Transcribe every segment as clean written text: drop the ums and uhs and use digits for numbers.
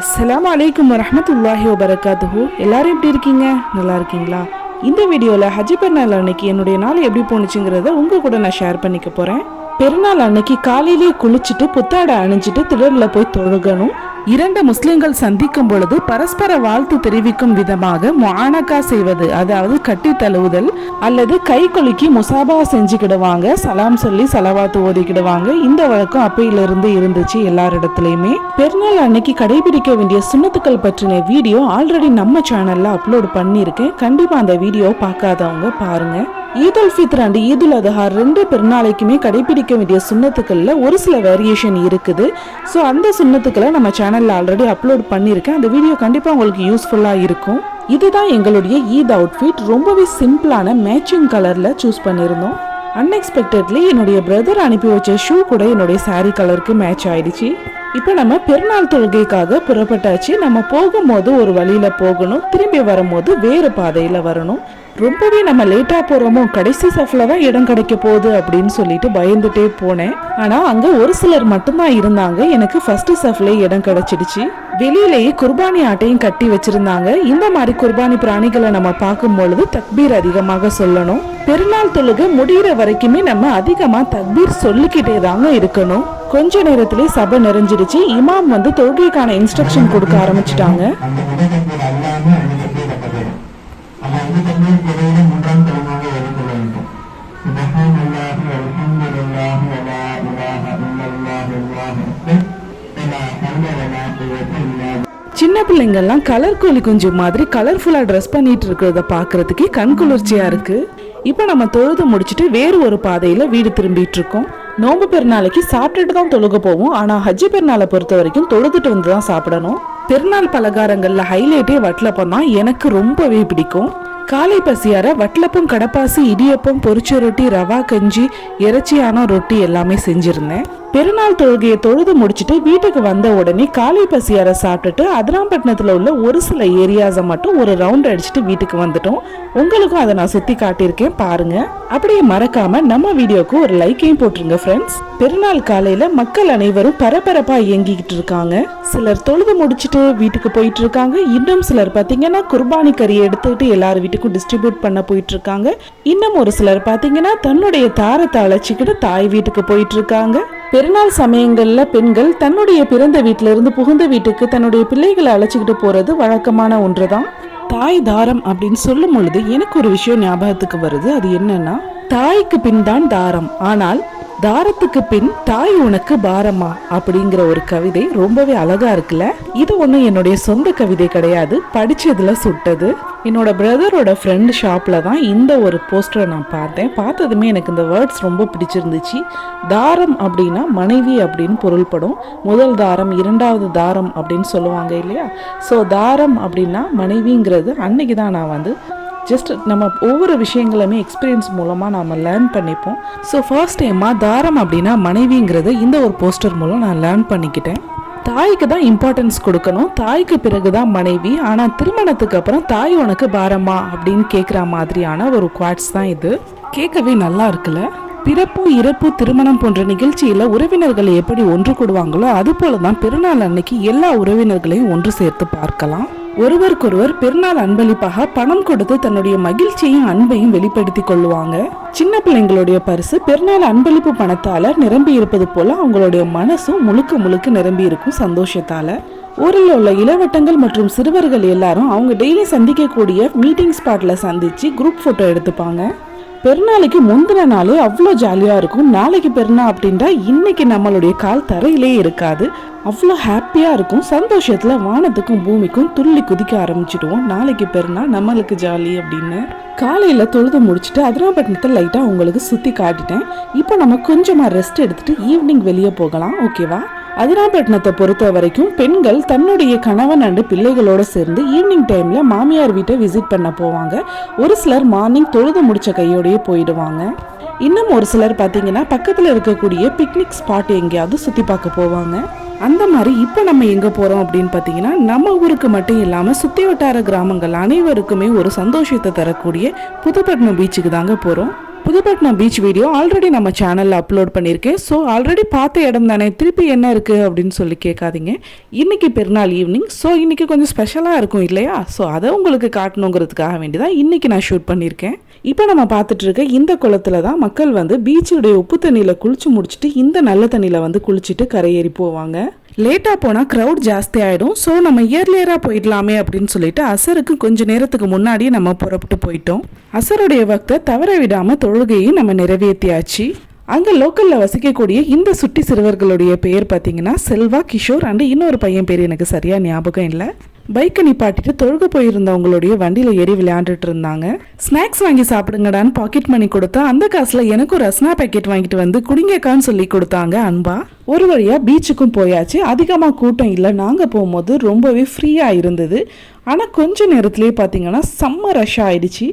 அஸ்ஸலாமு அலைக்கும் வரஹ்மத்துல்லாஹி வபரகாத்துஹு. எல்லாரும் எப்படி இருக்கீங்க? நல்லா இருக்கீங்களா? இந்த வீடியோவில் ஹஜ் பெருநாள் அன்னைக்கு என்னுடைய நாள் எப்படி போணுச்சுங்கிறத உங்க கூட நான் ஷேர் பண்ணிக்க போறேன். பெருநாள் அன்னைக்கு காலையிலேயே குளிச்சுட்டு புத்தாடை அணிஞ்சிட்டு திடலில் போய் தொழுகணும். இரண்டு முஸ்லிம்கள் சந்திக்கும் பொழுது பரஸ்பர வாழ்த்து தெரிவிக்கும் விதமாக முஆனகா செய்வது, அதாவது கட்டி தழுவுதல் அல்லது கை கொலுக்கி முசாபா செஞ்சுக்கிடுவாங்க. சலாம் சொல்லி சலவாத்து ஓதிக்கிடுவாங்க. இந்த வழக்கம் அப்பையிலிருந்து இருந்துச்சு எல்லாரிடத்துலயுமே. பெருநாள் அன்னைக்கு கடைபிடிக்க வேண்டிய சுன்னத்துக்கள் பற்றின வீடியோ ஆல்ரெடி நம்ம சேனல்ல அப்லோட் பண்ணியிருக்கேன். கண்டிப்பா அந்த வீடியோ பார்க்காதவங்க பாருங்க. ஈத் உல் ஃபித்ர் அண்ட் ஈத் உல் அத்ஹா ரெண்டு பெருநாளைக்குமே கடைபிடிக்க வேண்டிய சுன்னத்துக்கள்ல ஒரு சில வேரியேஷன் இருக்குது. ஸோ அந்த சுன்னத்துக்களை நம்ம சேனல்ல ஆல்ரெடி அப்லோட் பண்ணியிருக்கேன். அந்த வீடியோ கண்டிப்பா உங்களுக்கு யூஸ்ஃபுல்லா இருக்கும். இதுதான் எங்களுடைய ஈத் அவுட்ஃபிட். ரொம்பவே சிம்பிளான மேட்சிங் கலர்ல சூஸ் பண்ணியிருந்தோம். அன்எக்ஸ்பெக்டட்லி என்னுடைய பிரதர் அனுப்பி வச்ச ஷூ கூட என்னுடைய சாரி கலருக்கு மேட்ச் ஆயிடுச்சு. இப்போ நம்ம பெருநாள் தொழுகைக்காக புறப்பட்டாச்சு. நம்ம போகும்போது ஒரு வழியில போகணும், திரும்பி வரும்போது வேறு பாதையில வரணும். ரொம்பவே நம்ம லேட்டா போறோமோ, கடைசி சஃப்ல தான் இடம் கிடைக்க போகுது அப்படின்னு சொல்லிட்டு பயந்துட்டே போனேன். ஆனா அங்க ஒரு சிலர் மட்டும்தான் இருந்தாங்க. எனக்கு ஃபர்ஸ்ட் சஃப்ல இடம் கிடைச்சிடுச்சு. வெளியிலேயே குர்பானி ஆட்டையும் கட்டி வச்சிருந்தாங்க. இந்த மாதிரி குர்பானி பிராணிகளை நம்ம பார்க்கும் பொழுது தக்பீர் அதிகமாக சொல்லணும். பெருநாள் தொழுகை முடிகிற வரைக்குமே நம்ம அதிகமா தக்பீர் சொல்லிக்கிட்டே தாங்க இருக்கணும். கொஞ்ச நேரத்திலே சபை நிறைஞ்சிடுச்சு. இமாம் வந்து தொழுகைக்கான இன்ஸ்ட்ரக்ஷன் கொடுக்க ஆரம்பிச்சிட்டாங்க. சின்ன பிள்ளைங்கள்லாம் கலர் கோழி குஞ்சு மாதிரி கலர்ஃபுல்லா ட்ரெஸ் பண்ணிட்டு இருக்கிறத பாக்குறதுக்கு கண் குளிர்ச்சியா இருக்கு. இப்ப நம்ம தொழுது முடிச்சுட்டு வேறு ஒரு பாதையில வீடு திரும்பிட்டு இருக்கோம். நோம்பு பெருநாளைக்கு சாப்பிட்டுட்டு தான் தொழுக போவோம். ஆனா ஹஜ் பெருநாளை பொறுத்த வரைக்கும் தொழுதுட்டு வந்து தான் சாப்பிடணும். பெருநாள் பலகாரங்கள்ல ஹைலைட்டே வட்டலப்பம் தான். எனக்கு ரொம்பவே பிடிக்கும். காலை பசியார வட்டலப்பம், கடப்பாசி, இடியப்பம், பொரிச்ச ரொட்டி, ரவா கஞ்சி, இறைச்சியான ரொட்டி எல்லாமே செஞ்சிருந்தேன். பெருநாள் தொழுகையை தொழுது முடிச்சுட்டு வீட்டுக்கு வந்த உடனே காலை பசியார சாப்பிட்டுட்டு அதிராம்பட்டினத்துல உள்ள ஒரு சில ஏரியாஸை மட்டும் ஒரு ரவுண்ட் அடிச்சுட்டு வீட்டுக்கு வந்துட்டோம். உங்களுக்கும் அதை நான் சுத்தி காட்டியிருக்கேன், பாருங்க. அப்படியே மறக்காம நம்ம வீடியோக்கு ஒரு லைக்கையும் போட்டுருங்க ஃப்ரெண்ட்ஸ். பெருநாள் காலையில மக்கள் அனைவரும் பரபரப்பா இயங்கிக்கிட்டு இருக்காங்க. சிலர் தொழுது முடிச்சுட்டு வீட்டுக்கு போயிட்டு இருக்காங்க. இன்னும் சிலர் பாத்தீங்கன்னா குர்பானி கறியை எடுத்துக்கிட்டு எல்லார் வீட்டுக்கும் டிஸ்ட்ரிபியூட் பண்ண போயிட்டு இருக்காங்க. இன்னும் ஒரு சிலர் பாத்தீங்கன்னா தன்னுடைய தாரத்தை அழைச்சிக்கிட்டு தாய் வீட்டுக்கு போயிட்டு இருக்காங்க. பெருநாள் சமயங்கள்ல பெண்கள் தன்னுடைய பிறந்த வீட்டுல இருந்து புகுந்த வீட்டுக்கு தன்னுடைய பிள்ளைகளை அழைச்சிக்கிட்டு போறது வழக்கமான ஒன்றுதான். தாய் தாரம் அப்படின்னு சொல்லும் பொழுது எனக்கு ஒரு விஷயம் ஞாபகத்துக்கு வருது. அது என்னன்னா, தாய்க்கு பின் தான் தாரம், ஆனால் தாரத்துக்கு பின் தாய் உனக்கு பாரமா அப்படிங்கிற ஒரு கவிதை ரொம்பவே அழகா இருக்குல்ல. இது ஒண்ணு என்னுடைய சொந்த கவிதை கிடையாது, படிச்சதுல சுட்டது. என்னோட பிரதரோட ஃப்ரெண்ட் ஷாப்ல தான் இந்த ஒரு போஸ்டரை நான் பார்த்தேன். பார்த்ததுமே எனக்கு இந்த வேர்ட்ஸ் ரொம்ப பிடிச்சிருந்துச்சு. தாரம் அப்படின்னா மனைவி அப்படின்னு பொருள்படும். முதல் தாரம், இரண்டாவது தாரம் அப்படின்னு சொல்லுவாங்க இல்லையா. ஸோ தாரம் அப்படின்னா மனைவிங்கிறது அன்னைக்கு தான் நான் வந்து ஜஸ்ட் நம்ம ஒவ்வொரு விஷயங்களுமே எக்ஸ்பீரியன்ஸ் மூலமாக நாம் லேர்ன் பண்ணிப்போம். ஸோ ஃபர்ஸ்ட் டைமாக தாரம் அப்படின்னா மனைவிங்கிறத இந்த ஒரு போஸ்டர் மூலம் நான் லேர்ன் பண்ணிக்கிட்டேன். தாய்க்கு தான் இம்பார்ட்டன்ஸ் கொடுக்கணும், தாய்க்கு பிறகு தான் மனைவி. ஆனால் திருமணத்துக்கு அப்புறம் தாய் உனக்கு பாரமா அப்படின்னு கேட்குற மாதிரியான ஒரு குவாட்ஸ் தான் இது. கேட்கவே நல்லா இருக்குல்ல. பிறப்பு, இறப்பு, திருமணம் போன்ற நிகழ்ச்சியில உறவினர்களை எப்படி ஒன்று கூடுவாங்களோ அது போலதான் பெருநாள் அன்னைக்கு எல்லா உறவினர்களையும் ஒன்று சேர்த்து பார்க்கலாம். ஒருவருக்கொருவர் பெருநாள் அன்பளிப்பாக பணம் கொடுத்து தன்னுடைய மகிழ்ச்சியையும் அன்பையும் வெளிப்படுத்தி கொள்ளுவாங்க. சின்ன பிள்ளைங்களுடைய பரிசு பெருநாள் அன்பளிப்பு பணத்தால நிரம்பி இருப்பது போல அவங்களுடைய மனசும் முழுக்க முழுக்க நிரம்பி இருக்கும் சந்தோஷத்தால. ஊரில் உள்ள இளவட்டங்கள் மற்றும் சிறுவர்கள் எல்லாரும் அவங்க டெய்லி சந்திக்கக்கூடிய மீட்டிங் ஸ்பாட்ல சந்திச்சு குரூப் போட்டோ எடுத்துப்பாங்க. பெருநாளைக்கு முந்தின நாளே அவ்வளோ ஜாலியாக இருக்கும். நாளைக்கு பெருநாள் அப்படின்ட்டா இன்னைக்கு நம்மளுடைய கால் தரையிலே இருக்காது. அவ்வளோ ஹாப்பியாக இருக்கும். சந்தோஷத்தில் வானத்துக்கும் பூமிக்கும் துள்ளி குதிக்க ஆரம்பிச்சிடுவோம். நாளைக்கு பெருநாள், நம்மளுக்கு ஜாலி அப்படின்னு. காலையில் தொழுது முடிச்சுட்டு அதிராம்பட்டினத்தை லைட்டாக உங்களுக்கு சுற்றி காட்டிட்டேன். இப்போ நம்ம கொஞ்சமாக ரெஸ்ட் எடுத்துட்டு ஈவினிங் வெளியே போகலாம், ஓகேவா? அதிராம்பட்டினத்தை பொறுத்த வரைக்கும் பெண்கள் தன்னுடைய கணவன் அண்டு பிள்ளைகளோட சேர்ந்து ஈவினிங் டைம்ல மாமியார் வீட்டை விசிட் பண்ண போவாங்க. ஒரு சிலர் மார்னிங் தொழுது முடிச்ச கையோடய போயிடுவாங்க. இன்னும் ஒரு சிலர் பார்த்தீங்கன்னா பக்கத்தில் இருக்கக்கூடிய பிக்னிக் ஸ்பாட் எங்கேயாவது சுற்றி பார்க்க போவாங்க. அந்த மாதிரி இப்போ நம்ம எங்கே போகிறோம் அப்படின்னு பார்த்தீங்கன்னா, நம்ம ஊருக்கு மட்டும் இல்லாமல் சுற்றி வட்டார கிராமங்கள் அனைவருக்குமே ஒரு சந்தோஷத்தை தரக்கூடிய புதுப்பட்டினம் பீச்சுக்கு தாங்க போகிறோம். புதுப்பட்டினம் பீச் வீடியோ ஆல்ரெடி நம்ம சேனலில் அப்லோட் பண்ணியிருக்கேன். ஸோ ஆல்ரெடி பார்த்த இடம் தானே, திருப்பி என்ன இருக்குது அப்படின்னு சொல்லி கேட்காதீங்க. இன்றைக்கி பெருநாள் ஈவினிங், ஸோ இன்றைக்கி கொஞ்சம் ஸ்பெஷலாக இருக்கும் இல்லையா? ஸோ அதை உங்களுக்கு காட்டணுங்கிறதுக்காக வேண்டி தான் இன்றைக்கி நான் ஷூட் பண்ணியிருக்கேன். இப்போ நம்ம பார்த்துட்டு இருக்க இந்த குளத்துல தான் மக்கள் வந்து பீச்சுடைய உப்பு தண்ணியில் குளிச்சு முடிச்சுட்டு இந்த நல்ல தண்ணியில் வந்து குளிச்சுட்டு கரையேறி போவாங்க. லேட்டாக போனால் க்ரௌட் ஜாஸ்தி ஆகிடும். ஸோ நம்ம இயர்லியராக போயிடலாமே அப்படின்னு சொல்லிட்டு அசருக்கு கொஞ்சம் நேரத்துக்கு முன்னாடியே நம்ம புறப்பட்டு போயிட்டோம். அசருடைய வக்தை தவற விடாமல் தொழுகையும் நம்ம நிறைவேற்றியாச்சு. அங்கே லோக்கலில் வசிக்கக்கூடிய இந்த சுட்டி சிறுவர்களுடைய பெயர் பார்த்தீங்கன்னா செல்வா, கிஷோர் அண்டு இன்னொரு பையன் பேர் எனக்கு சரியாக ஞாபகம் இல்லை. பைக்கை நிப்பாட்டிட்டு தொழுக போயிருந்தவங்களுடைய வண்டியில் ஏறி விளையாண்டுட்டு இருந்தாங்க. ஸ்நாக்ஸ் வாங்கி சாப்பிடுங்கடான்னு பாக்கெட் மணி கொடுத்தா அந்த காசில் எனக்கும் ரஸ்னா பேக்கெட் வாங்கிட்டு வந்து குடிங்கக்கான்னு சொல்லி கொடுத்தாங்க அன்பா. ஒரு வழியாக பீச்சுக்கும் போயாச்சு. அதிகமாக கூட்டம் இல்லை. நாங்கள் போகும்போது ரொம்பவே ஃப்ரீயாக இருந்தது. ஆனால் கொஞ்ச நேரத்துலேயே பார்த்தீங்கன்னா செம்ம ரஷ் ஆயிடுச்சு.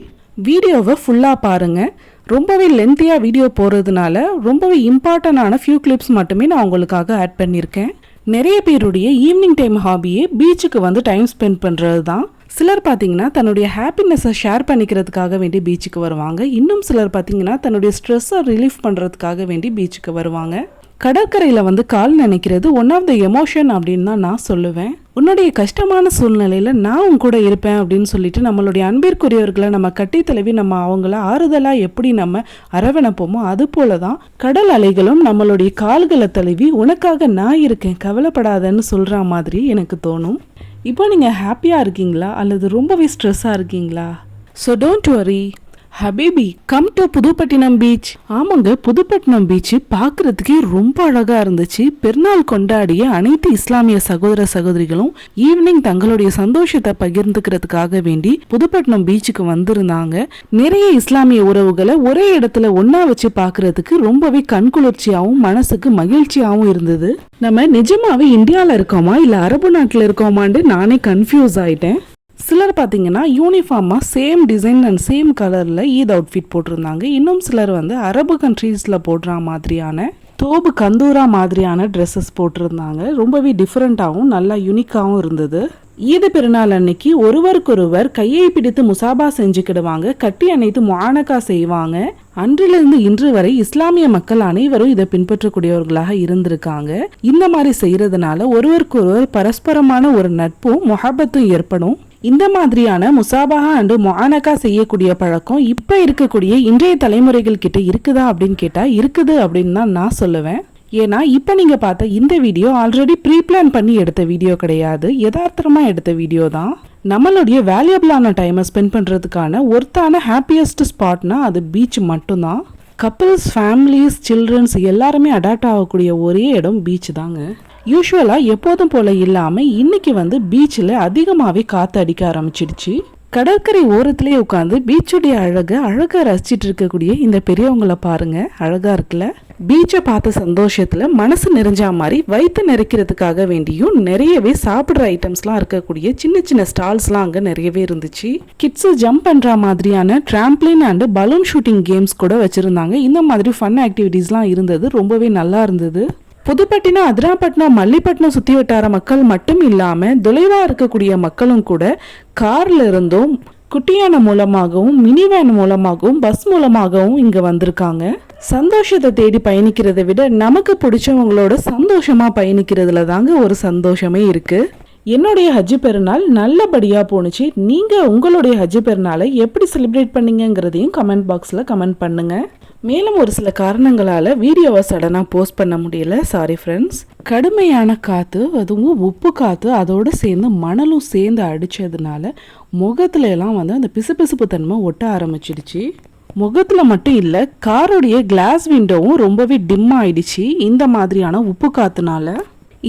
வீடியோவை ஃபுல்லாக பாருங்கள். ரொம்பவே லென்த்தியாக வீடியோ போகிறதுனால ரொம்பவே இம்பார்ட்டண்டான ஃபியூ கிளிப்ஸ் மட்டுமே நான் உங்களுக்காக ஆட் பண்ணியிருக்கேன். நிறைய பேருடைய ஈவினிங் டைம் ஹாபியே பீச்சுக்கு வந்து டைம் ஸ்பெண்ட் பண்ணுறது தான். சிலர் பார்த்தீங்கன்னா தன்னுடைய ஹாப்பினஸை ஷேர் பண்ணிக்கிறதுக்காக வேண்டி பீச்சுக்கு வருவாங்க. இன்னும் சிலர் பார்த்தீங்கன்னா தன்னுடைய ஸ்ட்ரெஸ்ஸை ரிலீஃப் பண்ணுறதுக்காக வேண்டி பீச்சுக்கு வருவாங்க. கடற்கரையில் வந்து கால் நினைக்கிறது ஒன் ஆஃப் த எமோஷன் அப்படின்னு தான் நான் சொல்லுவேன். உன்னுடைய கஷ்டமான சூழ்நிலையில் நான் உன் கூட இருப்பேன் அப்படின்னு சொல்லிட்டு நம்மளுடைய அன்பிற்குரியவர்களை நம்ம கட்டி தழுவி நம்ம அவங்கள ஆறுதலாக எப்படி நம்ம அரவணைப்போமோ அது போல தான் கடல் அலைகளும் நம்மளுடைய கால்களை தழுவி உனக்காக நான் இருக்கேன் கவலைப்படாதன்னு சொல்கிற மாதிரி எனக்கு தோணும். இப்போ நீங்கள் ஹாப்பியாக இருக்கீங்களா அல்லது ரொம்பவே ஸ்ட்ரெஸ்ஸாக இருக்கீங்களா? ஸோ டோன்ட் வரி ஹபீபி, கம் டு புதுப்பட்டினம் பீச். ஆமாங்க, புதுப்பட்டினம் பீச் பார்க்கறதுக்கே ரொம்ப அழகா இருந்துச்சு. பெருநாள் கொண்டாடிய அனைத்து இஸ்லாமிய சகோதர சகோதரிகளும் ஈவினிங் தங்களுடைய சந்தோஷத்தை பகிர்ந்துக்கிறதுக்காக வேண்டி புதுப்பட்டினம் பீச்சுக்கு வந்திருந்தாங்க. நிறைய இஸ்லாமிய உறவுகளை ஒரே இடத்துல ஒன்னா வச்சு பார்க்கறதுக்கு ரொம்பவே கண்குளிர்ச்சியாகவும் மனசுக்கு மகிழ்ச்சியாகவும் இருந்தது. நம்ம நிஜமாவே இந்தியாவில் இருக்கோமா இல்லை அரபு நாட்டில் இருக்கோமான்னு நானே கன்ஃபியூஸ் ஆயிட்டேன். சிலர் பார்த்தீங்கன்னா யூனிஃபார்மாக சேம் டிசைன் அண்ட் சேம் கலரில் ஈத் அவுட்ஃபிட் போட்டிருந்தாங்க. இன்னும் சிலர் வந்து அரபு கண்ட்ரீஸில் போடுற மாதிரியான தோபு கந்தூரா மாதிரியான ட்ரெஸ்ஸஸ் போட்டிருந்தாங்க. ரொம்பவே டிஃப்ரெண்ட்டாகவும் நல்லா யூனிக்காகவும் இருந்தது. ஈது பெருநாள் அன்னைக்கு ஒருவருக்கொருவர் கையை பிடித்து முசாபா செஞ்சுக்கிடுவாங்க, கட்டி அணைத்து முஆனகா செய்வாங்க. அன்றிலிருந்து இன்று வரை இஸ்லாமிய மக்கள் அனைவரும் இதை பின்பற்றக்கூடியவர்களாக இருந்திருக்காங்க. இந்த மாதிரி செய்யறதுனால ஒருவருக்கொருவர் பரஸ்பரமான ஒரு நட்பும் மொஹபத்தும் ஏற்படும். இந்த மாதிரியான முசாபஹா அண்டு முஆனகா செய்யக்கூடிய பழக்கம் இப்ப இருக்கக்கூடிய இன்றைய தலைமுறைகள் கிட்ட இருக்குதா அப்படின்னு கேட்டா இருக்குது அப்படின்னு தான் நான் சொல்லுவேன். ஏன்னா இப்போ நீங்கள் பார்த்த இந்த வீடியோ ஆல்ரெடி ப்ரீ பிளான் பண்ணி எடுத்த வீடியோ கிடையாது, யதார்த்தமாக எடுத்த வீடியோ தான். நம்மளுடைய வேல்யூபிளான டைமை ஸ்பெண்ட் பண்ணுறதுக்கான ஒருத்தான ஹாப்பியஸ்ட் ஸ்பாட்னா அது பீச் மட்டும்தான். கப்பிள்ஸ், ஃபேமிலிஸ், சில்ட்ரன்ஸ் எல்லாருமே அடாப்ட் ஆகக்கூடிய ஒரே இடம் பீச் தாங்க. யூஸ்வலாக எப்போதும் போல இல்லாமல் இன்னைக்கு வந்து பீச்சில் அதிகமாகவே காற்று அடிக்க ஆரம்பிச்சிடுச்சு. கடற்கரை ஓரத்திலே உட்காந்து பீச்சுடைய அழகா ரசிச்சிட்டு இருக்கக்கூடிய இந்த பெரியவங்களை பாருங்க, அழகா இருக்குல்ல. பீச்சை பார்த்த சந்தோஷத்துல மனசு நிறைஞ்சா மாதிரி வயிற்று நிறைக்கிறதுக்காக வேண்டியும் நிறையவே சாப்பிட்ற ஐட்டம்ஸ்லாம் இருக்கக்கூடிய சின்ன சின்ன ஸ்டால்ஸ்லாம் அங்கே நிறையவே இருந்துச்சு. கிட்ஸு ஜம்ப் பண்ற மாதிரியான டிராம்ப்ளின் அண்ட் பலூன் ஷூட்டிங் கேம்ஸ் கூட வச்சிருந்தாங்க. இந்த மாதிரி ஃபன் ஆக்டிவிட்டீஸ்லாம் இருந்தது, ரொம்பவே நல்லா இருந்தது. புதுப்பட்டினம், அதிராப்பட்டினம், மல்லிப்பட்டினம் சுற்றி வட்டார மக்கள் மட்டும் இல்லாமல் தொலைவாக இருக்கக்கூடிய மக்களும் கூட கார்ல இருந்தும் குட்டியான மூலமாகவும் மினி வேன் மூலமாகவும் பஸ் மூலமாகவும் இங்கே வந்திருக்காங்க. சந்தோஷத்தை தேடி பயணிக்கிறதை விட நமக்கு பிடிச்சவங்களோட சந்தோஷமா பயணிக்கிறதுல தாங்க ஒரு சந்தோஷமே இருக்கு. என்னுடைய ஹஜ்ஜு பெருநாள் நல்லபடியாக போணுச்சு. நீங்கள் உங்களுடைய ஹஜ்ஜு பெருநாளை எப்படி செலிப்ரேட் பண்ணீங்கிறதையும் கமெண்ட் பாக்ஸில் கமெண்ட் பண்ணுங்கள். மேலும் ஒரு சில காரணங்களால் வீடியோவை சடனாக போஸ்ட் பண்ண முடியல, சாரி ஃப்ரெண்ட்ஸ். கடுமையான காற்று, அதுவும் உப்பு காற்று, அதோடு சேர்ந்து மணலும் சேர்ந்து அடித்ததுனால முகத்துல எல்லாம் வந்து அந்த பிசுபிசுப்பு தன்மை ஒட்ட ஆரம்பிச்சிடுச்சு. முகத்தில் மட்டும் இல்லை, காரோடைய கிளாஸ் விண்டோவும் ரொம்பவே டிம் ஆயிடுச்சு இந்த மாதிரியான உப்பு காற்றுனால.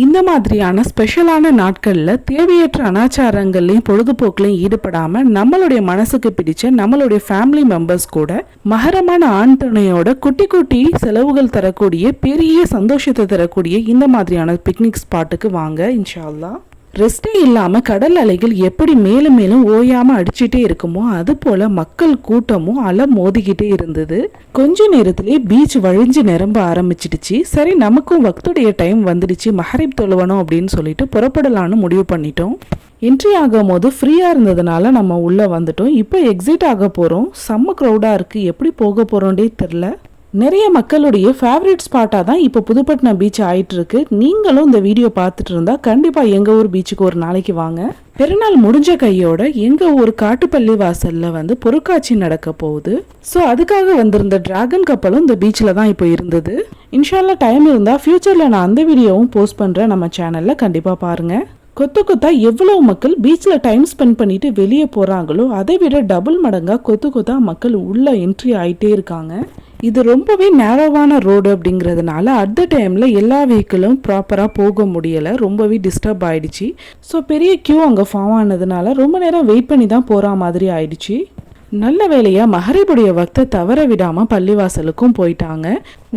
இந்த மாதிரியான ஸ்பெஷலான நாட்களில் தேவையற்ற அனாச்சாரங்கள்லையும் பொழுதுபோக்குலையும் ஈடுபடாமல் நம்மளுடைய மனசுக்கு பிடிச்ச நம்மளுடைய ஃபேமிலி மெம்பர்ஸ் கூட மகரமான ஆண் துணையோட குட்டி குட்டி செலவுகள் தரக்கூடிய பெரிய சந்தோஷத்தை தரக்கூடிய இந்த மாதிரியான பிக்னிக் ஸ்பாட்டுக்கு வாங்க. இன்ஷா அல்லாஹ். ரெஸ்டே இல்லாமல் கடல் அலைகள் எப்படி மேலும் மேலும் ஓயாமல் அடிச்சுட்டே இருக்குமோ அது போல் மக்கள் கூட்டமும் அலை மோதிக்கிட்டே இருந்தது. கொஞ்ச நேரத்திலே பீச் வழிஞ்சு நிரம்ப ஆரம்பிச்சிடுச்சு. சரி, நமக்கும் வக்துடைய டைம் வந்துடுச்சு, மஹரிப் தொழுவணும் அப்படின்னு சொல்லிட்டு புறப்படலான்னு முடிவு பண்ணிட்டோம். என்ட்ரி ஆகும் போது ஃப்ரீயாக இருந்ததுனால நம்ம உள்ளே வந்துட்டோம். இப்போ எக்ஸிட் ஆக போகிறோம். செம்ம க்ரௌடாக இருக்குது, எப்படி போக போகிறோண்டே தெரில. நிறைய மக்களுடைய ஃபேவரட் ஸ்பாட்டாக தான் இப்போ புதுப்பட்டினம் பீச் ஆயிட்டு இருக்கு. நீங்களும் இந்த வீடியோ பார்த்துட்டு இருந்தா கண்டிப்பாக எங்கள் ஊர் பீச்சுக்கு ஒரு நாளைக்கு வாங்க. பெருநாள் முடிஞ்ச கையோட எங்கள் ஊர் காட்டுப்பள்ளி வாசலில் பொருட்காட்சி நடக்க போகுது. ஸோ அதுக்காக வந்திருந்த டிராகன் கப்பலும் இந்த பீச்சில் தான் இப்போ இருந்தது. இன்ஷால்லா டைம் இருந்தால் ஃப்யூச்சரில் நான் அந்த வீடியோவும் போஸ்ட் பண்ணுறேன், நம்ம சேனலில் கண்டிப்பாக பாருங்கள். கொத்து கொத்தா எவ்வளவு மக்கள் பீச்சில் டைம் ஸ்பெண்ட் பண்ணிட்டு வெளியே போகிறாங்களோ அதை விட டபுள் மடங்காக கொத்து கொத்தா மக்கள் உள்ள என்ட்ரி ஆகிட்டே இருக்காங்க. இது ரொம்பவே நேரோவான ரோடு அப்படிங்கிறதுனால அட் த டைமில் எல்லா வெஹிக்கிளும் ப்ராப்பராக போக முடியலை, ரொம்பவே டிஸ்டர்ப் ஆகிடுச்சு. ஸோ பெரிய கியூ அங்கே ஃபார்ம் ஆனதுனால ரொம்ப நேரம் வெயிட் பண்ணி தான் போகிற மாதிரி ஆயிடுச்சு. நல்ல வேலையாக மஹரிபுடைய வக்தை தவற விடாமல் பள்ளிவாசலுக்கும் போயிட்டாங்க.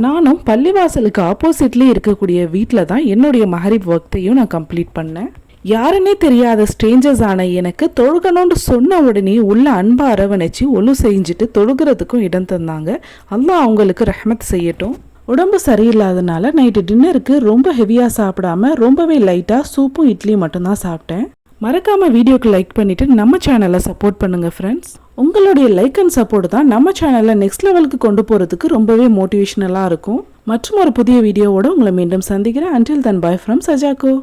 நானும் பள்ளிவாசலுக்கு ஆப்போசிட்லேயே இருக்கக்கூடிய வீட்டில் தான் என்னுடைய மஹரிப் வக்தையும் நான் கம்ப்ளீட் பண்ணேன். யாருன்னே தெரியாத ஸ்ட்ரேஞ்சர்ஸ் ஆன எனக்கு தொழுகணும்னு சொன்ன உடனே உள்ள அன்பா அரவணைச்சு ஒழு செஞ்சுட்டு தொழுகிறதுக்கும் இடம் தந்தாங்க. அல்லாஹ் அவங்களுக்கு ரஹ்மத் செய்யட்டும். உடம்பு சரியில்லாதனால நைட்டு டின்னருக்கு ரொம்ப ஹெவியாக சாப்பிடாம ரொம்பவே லைட்டாக சூப்பும் இட்லியும் மட்டும்தான் சாப்பிட்டேன். மறக்காமல் வீடியோக்கு லைக் பண்ணிவிட்டு நம்ம சேனலை சப்போர்ட் பண்ணுங்கள் ஃப்ரெண்ட்ஸ். உங்களுடைய லைக் அண்ட் சப்போர்ட் தான் நம்ம சேனலை நெக்ஸ்ட் லெவலுக்கு கொண்டு போகிறதுக்கு ரொம்பவே மோட்டிவேஷனலாக இருக்கும். மற்றும் ஒரு புதிய வீடியோவோட உங்களை மீண்டும் சந்திக்கிறேன். Until then bye from சஜாக்கோ.